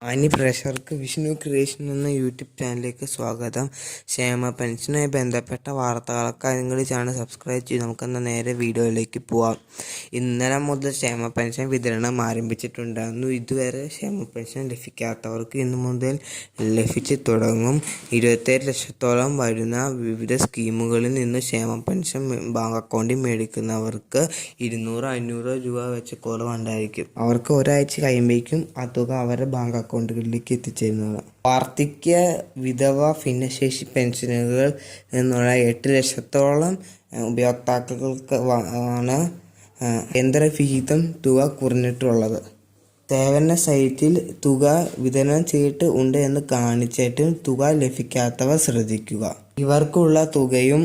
പ്രേക്ഷകർക്ക് വിഷ്ണു ക്രിയേഷൻ എന്ന യൂട്യൂബ് ചാനലിലേക്ക് സ്വാഗതം. ക്ഷേമ പെൻഷനുമായി ബന്ധപ്പെട്ട വാർത്തകളൊക്കെ നിങ്ങൾ ചാനൽ സബ്സ്ക്രൈബ് ചെയ്ത് നമുക്കെന്നാൽ നേരെ വീഡിയോയിലേക്ക് പോവാം. ഇന്നലെ മുതൽ ക്ഷേമ പെൻഷൻ വിതരണം ആരംഭിച്ചിട്ടുണ്ടായിരുന്നു. ഇതുവരെ ക്ഷേമ പെൻഷൻ ലഭിക്കാത്തവർക്ക് ഇന്നു മുതൽ ലഭിച്ചു തുടങ്ങും. 27 ലക്ഷത്തോളം വരുന്ന വിവിധ സ്കീമുകളിൽ നിന്ന് ക്ഷേമ പെൻഷൻ ബാങ്ക് അക്കൗണ്ടിൽ മേടിക്കുന്നവർക്ക് 200-500 രൂപ വെച്ച് കുറവുണ്ടായിരിക്കും. അവർക്ക് ഒരാഴ്ച കഴിയുമ്പോഴേക്കും ആ തുക അവരുടെ ബാങ്ക് അക്കൗണ്ടുകളിലേക്ക് എത്തിച്ചേരുന്നതാണ്. വാർദ്ധക്യ, വിധവ, ഭിന്നശേഷി പെൻഷനുകൾ എന്നുള്ള 8 ലക്ഷത്തോളം ഉപയോക്താക്കൾക്ക് ആണ് കേന്ദ്രവിഹിതം തുക കുറഞ്ഞിട്ടുള്ളത്. സേവന സൈറ്റിൽ തുക വിതരണം ചെയ്തിട്ട് ഉണ്ട് എന്ന് കാണിച്ചിട്ടും തുക ലഭിക്കാത്തവർ ശ്രദ്ധിക്കുക. ഇവർക്കുള്ള തുകയും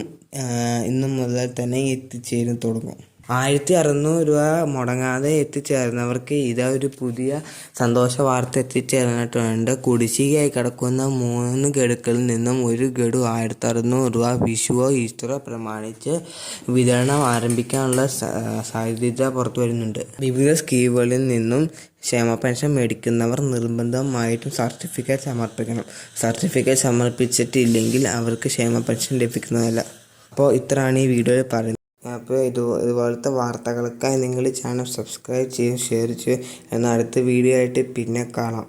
ഇന്നു മുതൽ തന്നെ എത്തിച്ചേരും തുടങ്ങും. 1600 രൂപ മുടങ്ങാതെ എത്തിച്ചേർന്നവർക്ക് ഇതൊരു പുതിയ സന്തോഷ വാർത്ത എത്തിച്ചേർന്നിട്ടുണ്ട്. കുടിശ്ശികയായി കിടക്കുന്ന 3 ഗഡുക്കളിൽ നിന്നും ഒരു ഗഡു 1600 രൂപ വിഷുവോ ഈസ്റ്ററോ പ്രമാണിച്ച് വിതരണം ആരംഭിക്കാനുള്ള സാധ്യത പുറത്തു വരുന്നുണ്ട്. വിവിധ സ്കീമുകളിൽ നിന്നും ക്ഷേമ പെൻഷൻ മേടിക്കുന്നവർ നിർബന്ധമായിട്ടും സർട്ടിഫിക്കറ്റ് സമർപ്പിക്കണം. സർട്ടിഫിക്കറ്റ് സമർപ്പിച്ചിട്ടില്ലെങ്കിൽ അവർക്ക് ക്ഷേമ പെൻഷൻ ലഭിക്കുന്നതല്ല. അപ്പോൾ ഇത്രയാണ് ഈ വീഡിയോയിൽ പറയുന്നത്. അപ്പോൾ ഇതുപോലത്തെ വാർത്തകൾക്കായി നിങ്ങൾ ചാനൽ സബ്സ്ക്രൈബ് ചെയ്യും, ഷെയർ ചെയ്യും. എന്നാൽ അടുത്ത വീഡിയോ ആയിട്ട് പിന്നെ കാണാം.